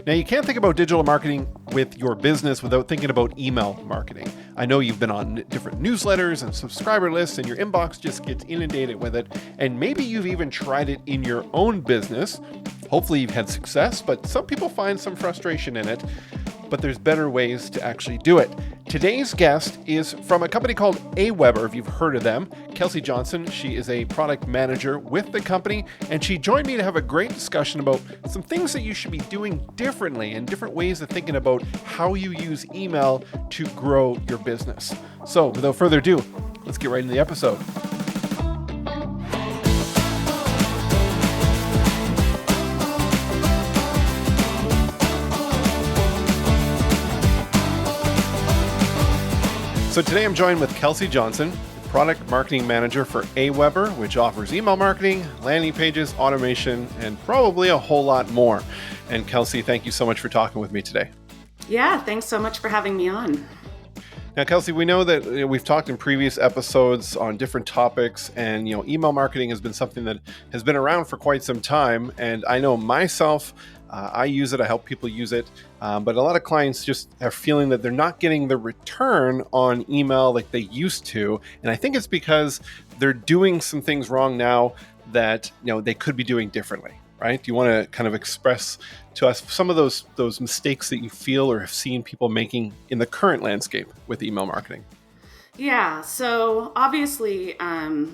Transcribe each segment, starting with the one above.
Now, you can't think about digital marketing with your business without thinking about email marketing. I know you've been on different newsletters and subscriber lists, and your inbox just gets inundated with it. And maybe you've even tried it in your own business. Hopefully, you've had success, but some people find some frustration in it. But there's better ways to actually do it. Today's guest is from a company called Aweber, if you've heard of them. Kelsey Johnson, she is a product manager with the company, and she joined me to have a great discussion about some things that you should be doing differently and different ways of thinking about how you use email to grow your business. So without further ado, let's get right into the episode. So today I'm joined with Kelsey Johnson, product marketing manager for Aweber, which offers email marketing, landing pages, automation, and probably a whole lot more. And Kelsey, thank you so much for talking with me today. Yeah, thanks so much for having me on. Now, Kelsey, we know that we've talked in previous episodes on different topics, and email marketing has been something that has been around for quite some time. And I know myself, I use it, I help people use it, but a lot of clients just are feeling that they're not getting the return on email like they used to. And I think it's because they're doing some things wrong now that they could be doing differently, right? Do you want to kind of express to us some of those mistakes that you feel or have seen people making in the current landscape with email marketing? Yeah, so obviously,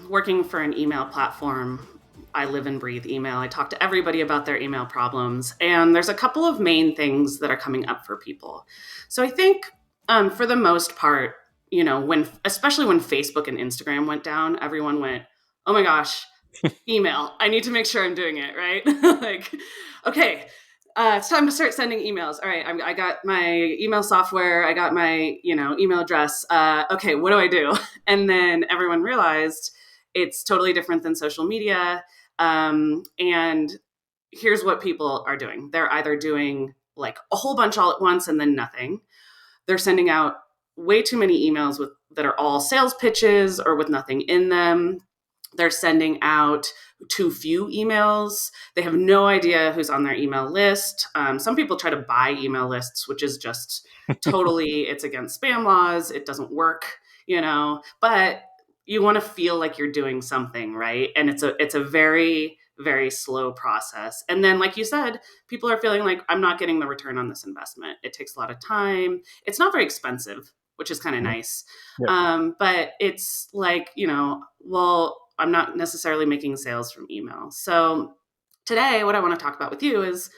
working for an email platform, I live and breathe email. I talk to everybody about their email problems. And there's a couple of main things that are coming up for people. So I think for the most part, especially when Facebook and Instagram went down, everyone went, oh my gosh, email. I need to make sure I'm doing it, right? Okay, it's time to start sending emails. All right, I got my email software. I got my, email address. Okay, what do I do? And then everyone realized it's totally different than social media. And here's what people are doing. They're either doing like a whole bunch all at once and then nothing. They're sending out way too many emails that are all sales pitches or with nothing in them. They're sending out too few emails. They have no idea who's on their email list. Some people try to buy email lists, which is just totally, it's against spam laws. It doesn't work, but you want to feel like you're doing something, right? And it's a very, very slow process. And then, like you said, people are feeling like I'm not getting the return on this investment. It takes a lot of time. It's not very expensive, which is kind of nice. Yeah. But it's like, well, I'm not necessarily making sales from email. So today, what I want to talk about with you is,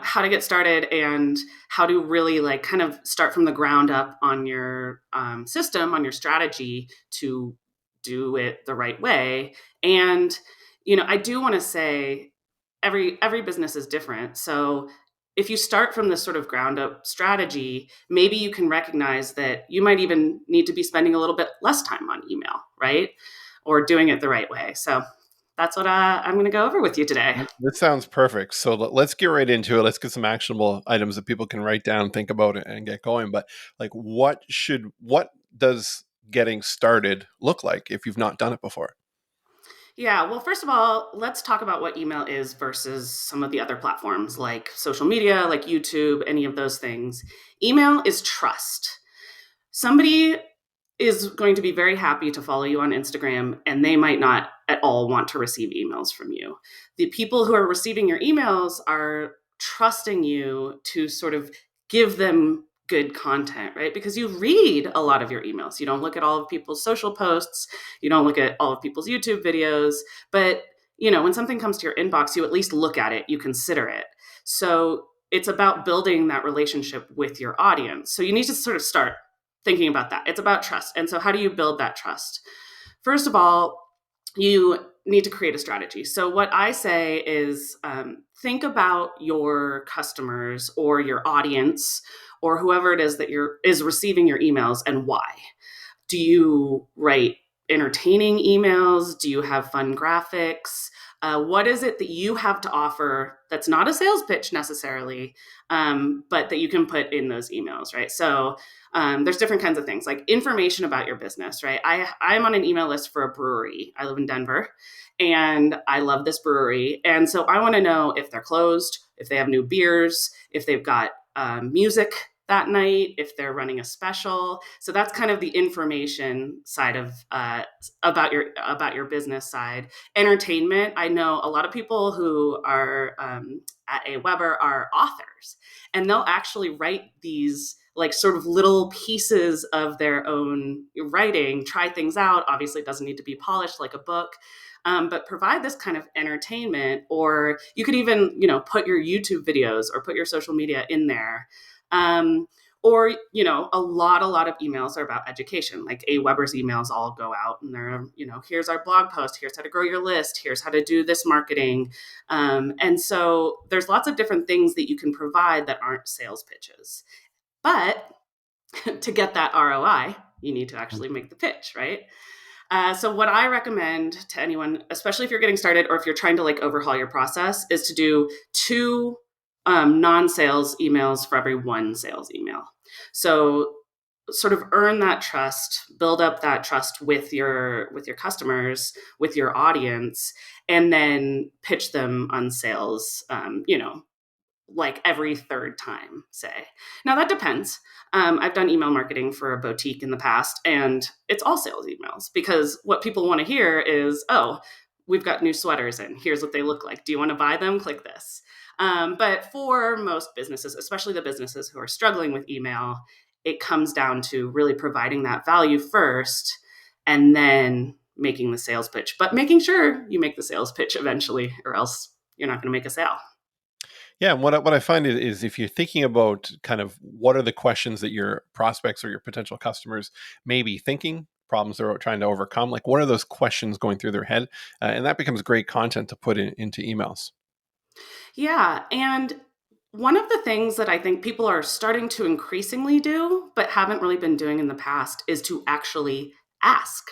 how to get started and how to really like kind of start from the ground up on your system, on your strategy to do it the right way. And, I do want to say every business is different. So if you start from this sort of ground up strategy, maybe you can recognize that you might even need to be spending a little bit less time on email, right? Or doing it the right way. So that's what I'm going to go over with you today. This sounds perfect. So let's get right into it. Let's get some actionable items that people can write down, think about it, and get going. But like, what does getting started look like if you've not done it before? Yeah, well, first of all, let's talk about what email is versus some of the other platforms like social media, like YouTube, any of those things. Email is trust. Somebody is going to be very happy to follow you on Instagram, and they might not at all want to receive emails from you. The people who are receiving your emails are trusting you to sort of give them good content, right? Because you read a lot of your emails. You don't look at all of people's social posts, you don't look at all of people's YouTube videos, but when something comes to your inbox, you at least look at it, you consider it. So it's about building that relationship with your audience. So you need to sort of start thinking about that. It's about trust. And so how do you build that trust? First of all, you need to create a strategy. So what I say is think about your customers or your audience or whoever it is that is receiving your emails and why. Do you write entertaining emails? Do you have fun graphics? What is it that you have to offer that's not a sales pitch necessarily, but that you can put in those emails, right? So there's different kinds of things like information about your business, right? I'm on an email list for a brewery. I live in Denver and I love this brewery. And so I want to know if they're closed, if they have new beers, if they've got music that night, if they're running a special. So that's kind of the information side of about your business side. Entertainment. I know a lot of people who are at AWeber are authors, and they'll actually write these like sort of little pieces of their own writing, try things out. Obviously, it doesn't need to be polished like a book. But provide this kind of entertainment, or you could even, put your YouTube videos or put your social media in there. Um, or a lot of emails are about education. Like AWeber's emails all go out and they're, here's our blog post, here's how to grow your list, here's how to do this marketing. And so there's lots of different things that you can provide that aren't sales pitches. But to get that ROI, you need to actually make the pitch, right? So what I recommend to anyone, especially if you're getting started or if you're trying to like overhaul your process, is to do 2 non-sales emails for every 1 sales email. So sort of earn that trust, build up that trust with your customers, with your audience, and then pitch them on sales. Like every 3rd time, say. Now that depends. I've done email marketing for a boutique in the past, and it's all sales emails because what people want to hear is, oh, we've got new sweaters in. Here's what they look like. Do you want to buy them? Click this. But for most businesses, especially the businesses who are struggling with email, it comes down to really providing that value first and then making the sales pitch. But making sure you make the sales pitch eventually, or else you're not going to make a sale. Yeah, and what I find is if you're thinking about kind of what are the questions that your prospects or your potential customers may be thinking, problems they're trying to overcome, like what are those questions going through their head, and that becomes great content to put into emails. Yeah. And one of the things that I think people are starting to increasingly do, but haven't really been doing in the past, is to actually ask,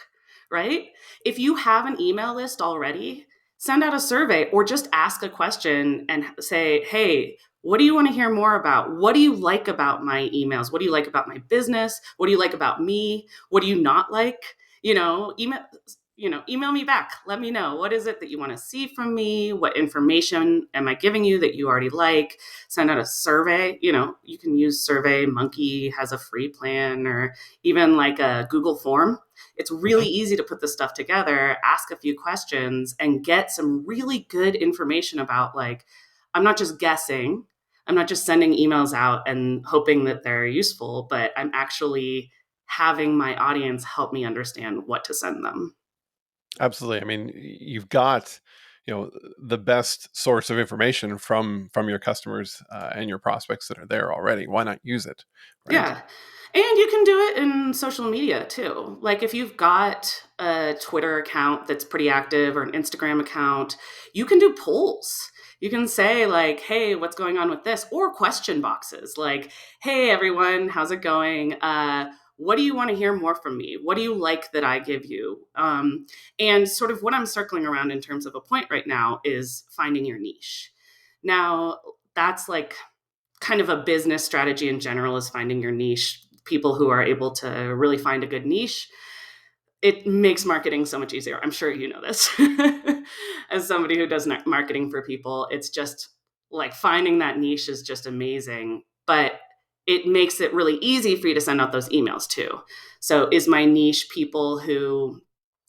right? If you have an email list already, send out a survey or just ask a question and say, hey, what do you want to hear more about? What do you like about my emails? What do you like about my business? What do you like about me? What do you not like? Email me back. Let me know, what is it that you want to see from me? What information am I giving you that you already like? Send out a survey. You can use Survey Monkey, has a free plan, or even like a Google form. It's really Mhm. easy to put this stuff together, ask a few questions, and get some really good information about, like, I'm not just guessing, I'm not just sending emails out and hoping that they're useful, but I'm actually having my audience help me understand what to send them. Absolutely. I mean, you've got, the best source of information from your customers and your prospects that are there already. Why not use it, right? Yeah. And you can do it in social media too. Like if you've got a Twitter account that's pretty active or an Instagram account, you can do polls. You can say like, "Hey, what's going on with this?" or question boxes like, "Hey everyone, how's it going? What do you want to hear more from me? What do you like that I give you?" And sort of what I'm circling around in terms of a point right now is finding your niche. Now, that's like kind of a business strategy in general, is finding your niche. People who are able to really find a good niche, it makes marketing so much easier. I'm sure you know this. As somebody who does marketing for people, it's just like finding that niche is just amazing. But it makes it really easy for you to send out those emails too. So is my niche people who,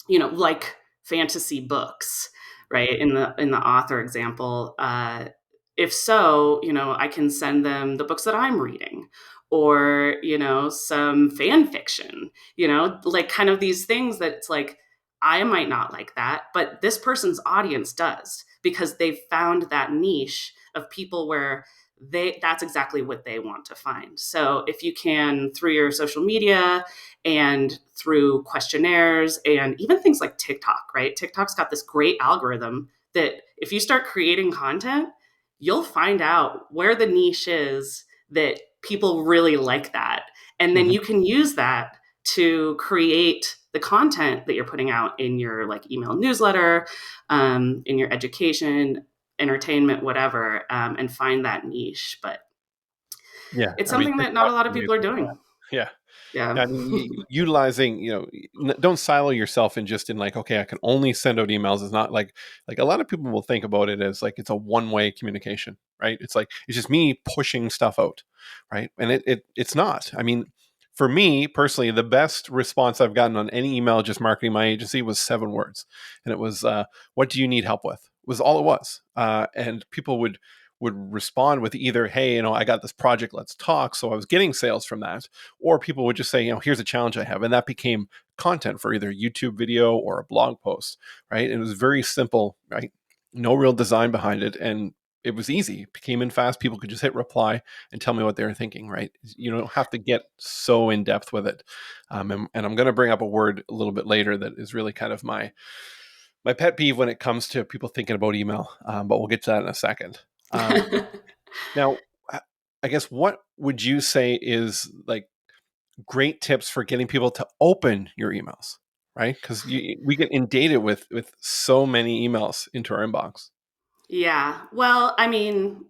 like fantasy books, right? In the author example, if so, I can send them the books that I'm reading, or some fan fiction, like kind of these things that it's like, I might not like that, but this person's audience does, because they've found that niche of people where that's exactly what they want to find. So if you can, through your social media and through questionnaires and even things like TikTok, right? TikTok's got this great algorithm that if you start creating content, you'll find out where the niche is that people really like that. And then Mhm. you can use that to create the content that you're putting out in your like email newsletter, in your education, entertainment, whatever, and find that niche. But Yeah, it's I mean, something that not a TikTok's lot of people are amazing for that. doing. Yeah. Yeah. I mean, utilizing, don't silo yourself in just in like, okay, I can only send out emails. Is not like a lot of people will think about it as like it's a one-way communication, right? It's like it's just me pushing stuff out, right? And it's not. I mean, for me personally, the best response I've gotten on any email just marketing my agency was 7 words, and it was, "What do you need help with?" Was all it was, and people would respond with either, "Hey, I got this project, let's talk." So I was getting sales from that, or people would just say, "Here's a challenge I have," and that became content for either a YouTube video or a blog post, right? And it was very simple, right? No real design behind it, and it was easy. It came in fast. People could just hit reply and tell me what they were thinking, right? You don't have to get so in depth with it. And I'm going to bring up a word a little bit later that is really kind of my pet peeve when it comes to people thinking about email. But we'll get to that in a second. Now, I guess what would you say is like great tips for getting people to open your emails, right? Because we get inundated with so many emails into our inbox. Yeah. Well, I mean,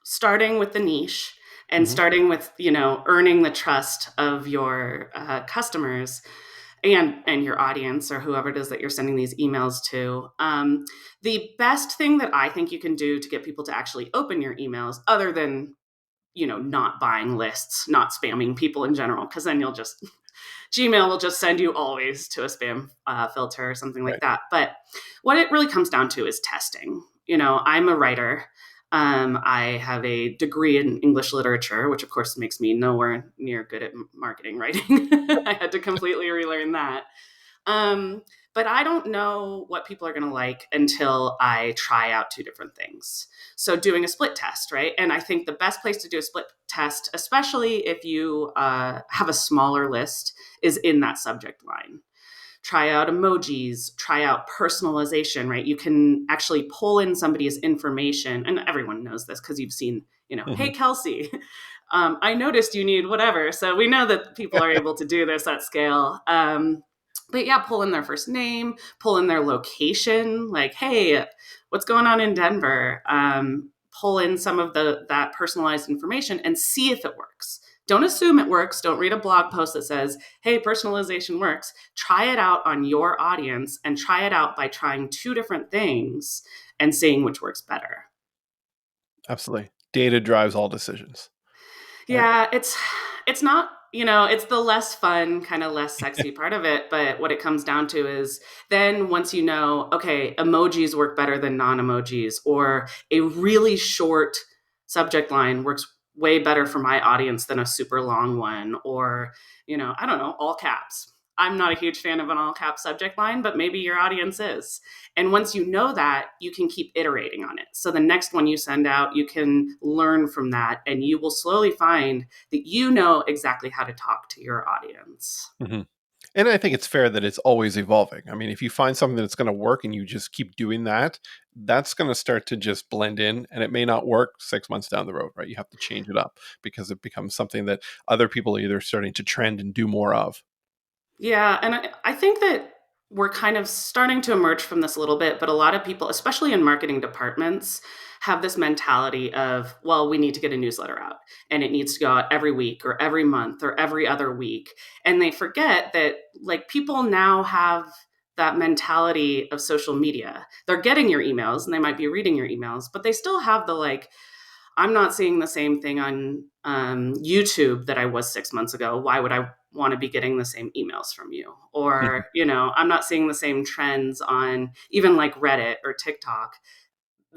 starting with the niche and Hmm. starting with, earning the trust of your customers and your audience or whoever it is that you're sending these emails to. The best thing that I think you can do to get people to actually open your emails, other than not buying lists, not spamming people in general, because then you'll just Gmail will just send you always to a spam filter or something like Right. that. But what it really comes down to is testing. I'm a writer. I have a degree in English literature, which of course makes me nowhere near good at marketing writing. I had to completely relearn that. Um, but I don't know what people are going to like until I try out two different things. So doing a split test, right? And I think the best place to do a split test, especially if you have a smaller list, is in that subject line. Try out emojis, try out personalization, right? You can actually pull in somebody's information, and everyone knows this because you've seen, Hmm. hey, Kelsey, I noticed you need whatever. So we know that people are able to do this at scale. But yeah, pull in their first name, pull in their location, like, hey, what's going on in Denver? Pull in some of that personalized information and see if it works. Don't assume it works. Don't read a blog post that says, hey, personalization works. Try it out on your audience and try it out by trying two different things and seeing which works better. Absolutely. Data drives all decisions, right? Yeah, it's not, it's the less fun, kind of less sexy part of it, but what it comes down to is then once you know, okay, emojis work better than non-emojis, or a really short subject line works way better for my audience than a super long one, or, I don't know, all caps. I'm not a huge fan of an all cap subject line, but maybe your audience is. And once you know that, you can keep iterating on it. So the next one you send out, you can learn from that, and you will slowly find that you know exactly how to talk to your audience. Hmm. And I think it's fair that it's always evolving. I mean, if you find something that's going to work and you just keep doing that, that's going to start to just blend in, and it may not work 6 months down the road, right? You have to change it up because it becomes something that other people are either starting to trend and do more of. Yeah, and I think that we're kind of starting to emerge from this a little bit, but a lot of people, especially in marketing departments, have this mentality of, well, we need to get a newsletter out and it needs to go out every week or every month or every other week. And they forget that like people now have that mentality of social media. They're getting your emails and they might be reading your emails, but they still have the like, I'm not seeing the same thing on YouTube that I was 6 months ago. Why would I want to be getting the same emails from you? Mhm. Or, I'm not seeing the same trends on even like Reddit or TikTok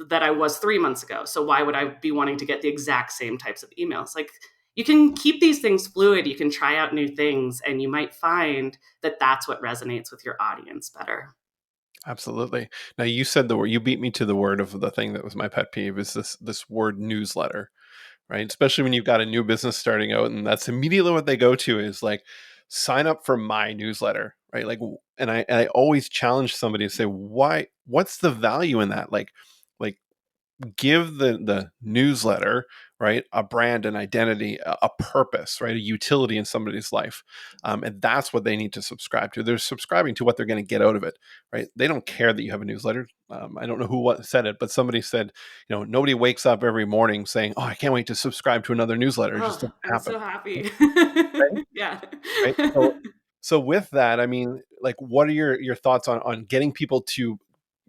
that I was 3 months ago. So why would I be wanting to get the exact same types of emails? Like you can keep these things fluid. You can try out new things and you might find that that's what resonates with your audience better. Absolutely. Now you said the word, you beat me to the word of the thing that was my pet peeve is this word newsletter, right? Especially when you've got a new business starting out, and that's immediately what they go to is like, sign up for my newsletter, right? Like, and I always challenge somebody to say, why? What's the value in that? Like give the newsletter, right, a brand, an identity, a purpose, right, a utility in somebody's life. And that's what they need to subscribe to. They're subscribing to what they're going to get out of it, right? They don't care that you have a newsletter. I don't know what said it, but somebody said, nobody wakes up every morning saying, oh, I can't wait to subscribe to another newsletter. It just Oh, doesn't I'm happen. so happy. Right. Yeah. Right. So with that, I mean, like, what are your thoughts on getting people to,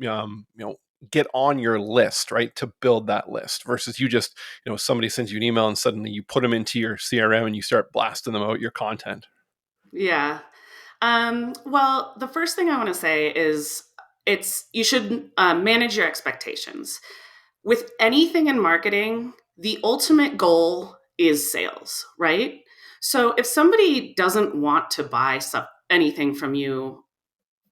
um, you know, get on your list, right? To build that list versus you just, somebody sends you an email and suddenly you put them into your CRM and you start blasting them out your content. Yeah. Well, the first thing I want to say is you should manage your expectations. With anything in marketing, the ultimate goal is sales, right? So if somebody doesn't want to buy anything from you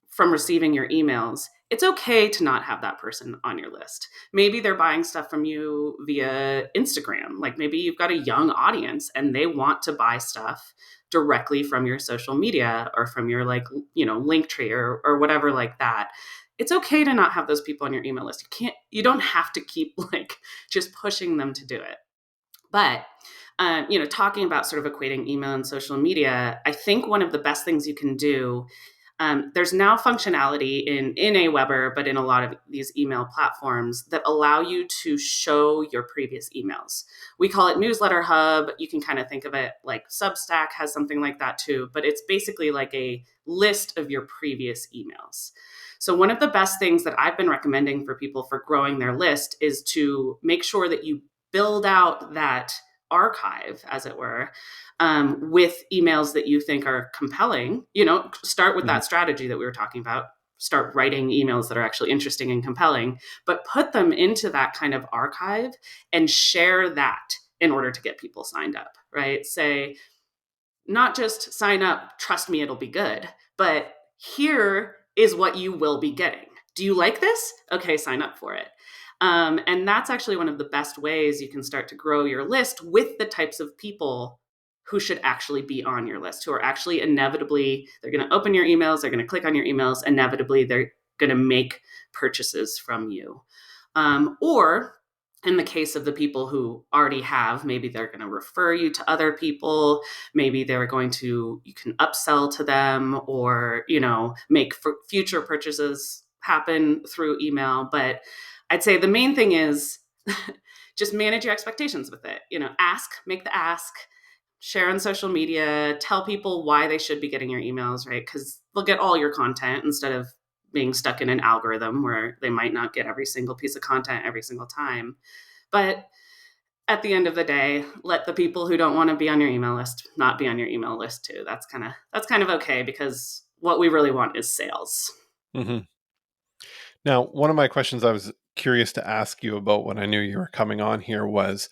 from receiving your emails, it's okay to not have that person on your list. Maybe they're buying stuff from you via Instagram. Like maybe you've got a young audience and they want to buy stuff directly from your social media or from your Linktree or whatever like that. It's okay to not have those people on your email list. You don't have to keep like just pushing them to do it. But talking about sort of equating email and social media, I think one of the best things you can do, there's now functionality in Aweber, but in a lot of these email platforms that allow you to show your previous emails. We call it Newsletter Hub. You can kind of think of it like Substack has something like that too, but it's basically like a list of your previous emails. So one of the best things that I've been recommending for people for growing their list is to make sure that you build out that archive, as it were, with emails that you think are compelling. Start with Mhm. that strategy that we were talking about. Start writing emails that are actually interesting and compelling, but put them into that kind of archive and share that in order to get people signed up, right? Say, not just sign up, trust me, it'll be good, but here is what you will be getting. Do you like this? Okay, sign up for it. And that's actually one of the best ways you can start to grow your list with the types of people who should actually be on your list, who are actually inevitably, they're going to open your emails, they're going to click on your emails, inevitably, they're going to make purchases from you. Or in the case of the people who already have, maybe they're going to refer you to other people. Maybe you can upsell to them or, make future purchases happen through email. But I'd say the main thing is just manage your expectations with it. Make the ask, share on social media, tell people why they should be getting your emails, right? Because they'll get all your content instead of being stuck in an algorithm where they might not get every single piece of content every single time. But at the end of the day, let the people who don't want to be on your email list not be on your email list too. That's kind of okay because what we really want is sales. Mhm. Now, one of my questions I was curious to ask you about when I knew you were coming on here was,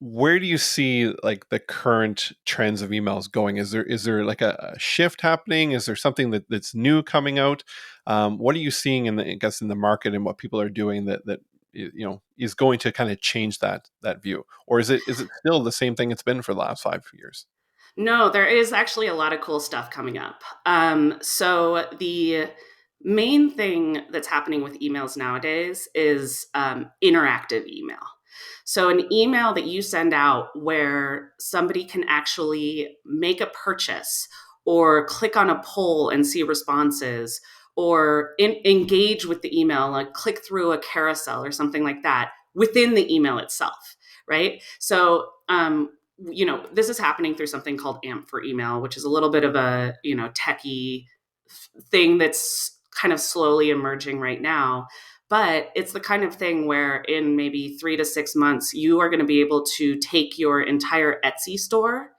where do you see like the current trends of emails going? Is there like a shift happening? Is there something that's new coming out? What are you seeing I guess in the market and what people are doing that is going to kind of change that view, or is it still the same thing it's been for the last 5 years? No, there is actually a lot of cool stuff coming up. So the main thing that's happening with emails nowadays is interactive email. So an email that you send out where somebody can actually make a purchase or click on a poll and see responses or engage with the email, like click through a carousel or something like that within the email itself, right? So this is happening through something called AMP for email, which is a little bit of a, techie thing that's kind of slowly emerging right now. But it's the kind of thing where in maybe 3 to 6 months, you are going to be able to take your entire Etsy store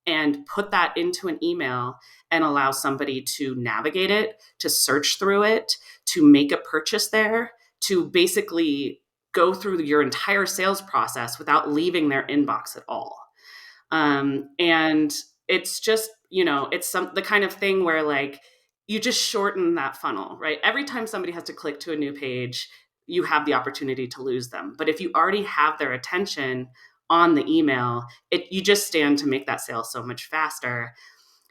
and put that into an email and allow somebody to navigate it, to search through it, to make a purchase there, to basically go through your entire sales process without leaving their inbox at all. And it's just, it's the kind of thing where like you just shorten that funnel, right? Every time somebody has to click to a new page, you have the opportunity to lose them. But if you already have their attention on the email, you just stand to make that sale so much faster.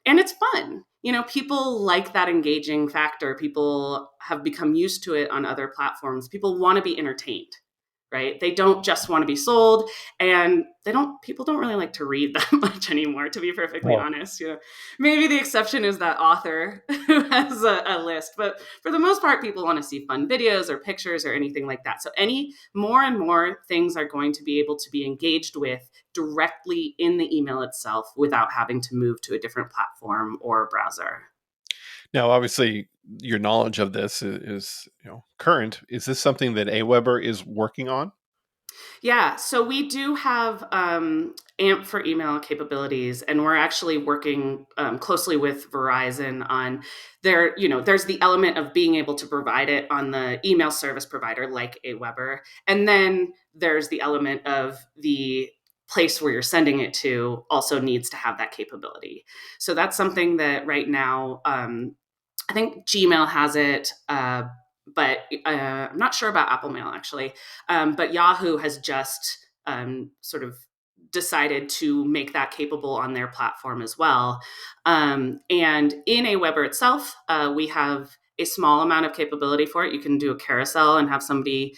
And it's fun. People like that engaging factor. People have become used to it on other platforms. People want to be entertained. right? They don't just want to be sold, and people don't really like to read that much anymore, to be perfectly Oh, honest. Maybe the exception is that author who has a list, but for the most part, people want to see fun videos or pictures or anything like that. So any more and more things are going to be able to be engaged with directly in the email itself without having to move to a different platform or browser. now obviously your knowledge of this is current. Is this something that Aweber is working on? Yeah, so we do have AMP for email capabilities, and we're actually working closely with Verizon on there's the element of being able to provide it on the email service provider like Aweber, and then there's the element of the place where you're sending it to also needs to have that capability. So that's something that right now, I think Gmail has it. But I'm not sure about Apple Mail actually. But Yahoo has just sort of decided to make that capable on their platform as well. And in Aweber itself, we have a small amount of capability for it. You can do a carousel and have somebody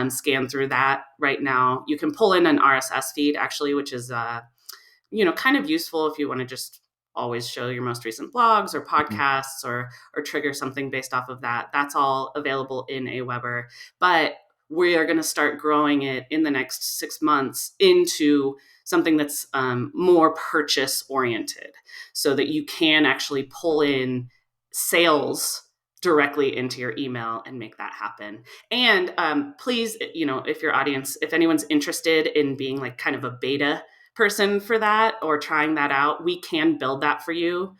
scan through that. Right now, you can pull in an RSS feed actually, which is kind of useful if you want to just always show your most recent blogs or Mhm. podcasts or trigger something based off of that. That's all available in Aweber. But we are going to start growing it in the next 6 months into something that's more purchase oriented so that you can actually pull in sales directly into your email and make that happen. And please, if anyone's interested in being like kind of a beta person for that or trying that out, we can build that for you.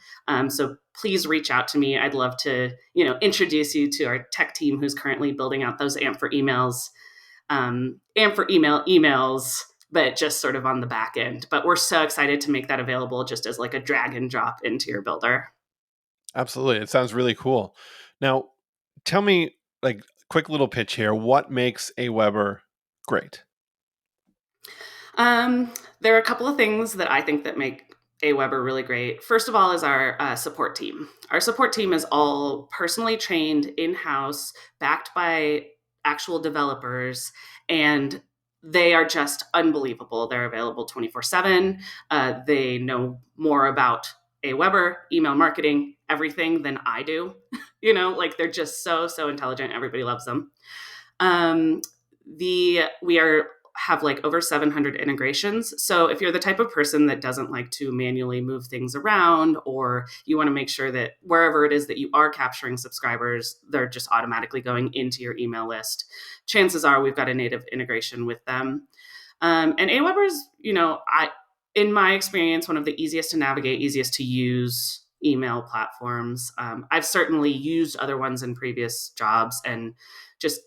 So please reach out to me. I'd love to, introduce you to our tech team who's currently building out those AMP for emails, AMP for emails, but just sort of on the back end. But we're so excited to make that available just as like a drag and drop into your builder. Absolutely. It sounds really cool. Now, tell me, like, quick little pitch here. What makes Aweber great? Um, there are a couple of things that I think that make Aweber really great. First of all, is our support team. Our support team is all personally trained in house, backed by actual developers, and they are just unbelievable. They're available 24/7. They know more about Aweber, email marketing, everything than I do. Like they're just so intelligent. Everybody loves them. Um, we are have like over 700 integrations. So if you're the type of person that doesn't like to manually move things around, or you want to make sure that wherever it is that you are capturing subscribers, they're just automatically going into your email list, chances are we've got a native integration with them. And Aweber's, in my experience, one of the easiest to navigate, easiest to use email platforms. I've certainly used other ones in previous jobs, and just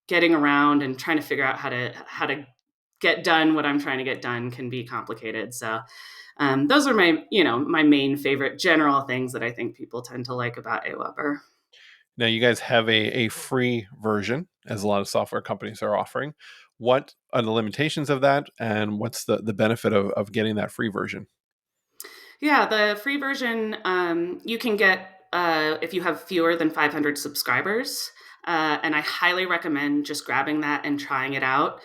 getting around and trying to figure out how to get done what I'm trying to get done can be complicated. So those are my main favorite general things that I think people tend to like about Aweber. Now, you guys have a free version, as a lot of software companies are offering. What are the limitations of that, and what's the benefit of getting that free version? Yeah, the free version you can get if you have fewer than 500 subscribers. And I highly recommend just grabbing that and trying it out.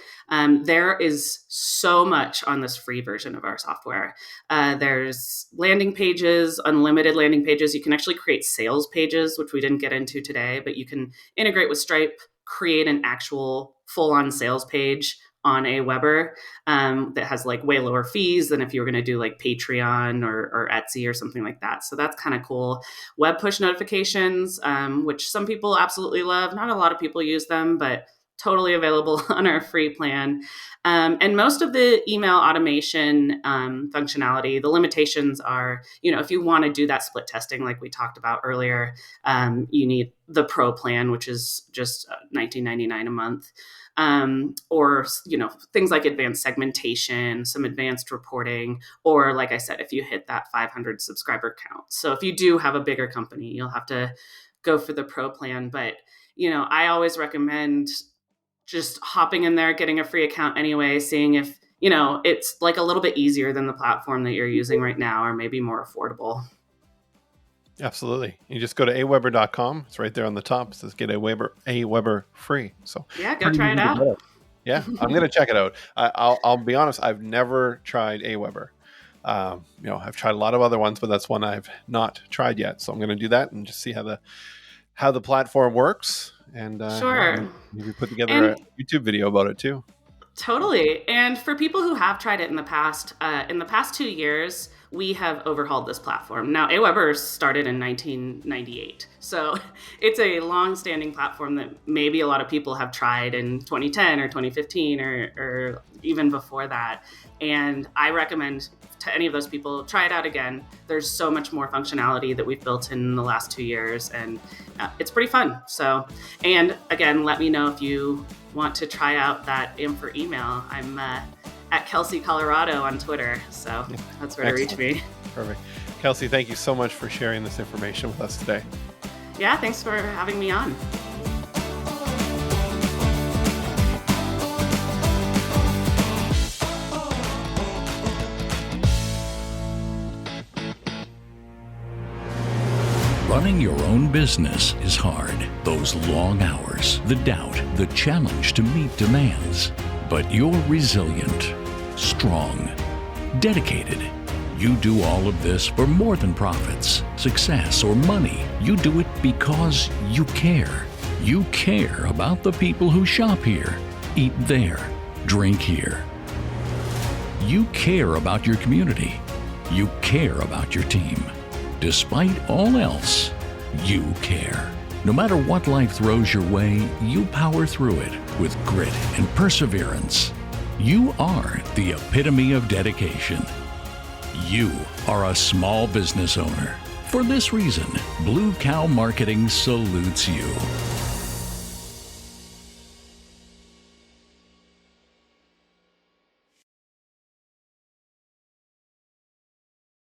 There is so much on this free version of our software. There's landing pages, unlimited landing pages. You can actually create sales pages, which we didn't get into today, but you can integrate with Stripe, create an actual full on sales page on Aweber that has like way lower fees than if you were going to do like Patreon or Etsy or something like that. So that's kind of cool. Web push notifications, which some people absolutely love. Not a lot of people use them, but totally available on our free plan. And most of the email automation functionality, the limitations are, if you want to do that split testing like we talked about earlier, you need the pro plan, which is just $19.99 a month. Or things like advanced segmentation, some advanced reporting, or like I said, if you hit that 500 subscriber count. So if you do have a bigger company, you'll have to go for the pro plan. But I always recommend just hopping in there, getting a free account anyway, seeing if it's like a little bit easier than the platform that you're using right now, or maybe more affordable. Absolutely. You just go to aweber.com. It's right there on the top. It says get Aweber free. So Yeah, go pretty try it easy to out. get it. Yeah, I'm going to check it out. I'll be honest. I've never tried Aweber. I've tried a lot of other ones, but that's one I've not tried yet. So I'm going to do that and just see how the platform works, and Sure. maybe put together a And YouTube video about it too. totally. And for people who have tried it in the past 2 years, we have overhauled this platform. Now, Aweber started in 1998. So it's a long-standing platform that maybe a lot of people have tried in 2010 or 2015 or even before that. And I recommend to any of those people, try it out again. There's so much more functionality that we've built in the last 2 years, and it's pretty fun. So, and again, let me know if you want to try out that IM for email. I'm at Kelsey Colorado on Twitter, so that's where to reach me. Perfect. Kelsey, thank you so much for sharing this information with us today. Yeah, thanks for having me on. Running your own business is hard. Those long hours, the doubt, the challenge to meet demands. But you're resilient, strong, dedicated. You do all of this for more than profits, success, or money. You do it because you care. You care about the people who shop here, eat there, drink here. You care about your community. You care about your team. Despite all else, you care. No matter what life throws your way, you power through it with grit and perseverance. You are the epitome of dedication. You are a small business owner. For this reason, Blue Cow Marketing salutes you.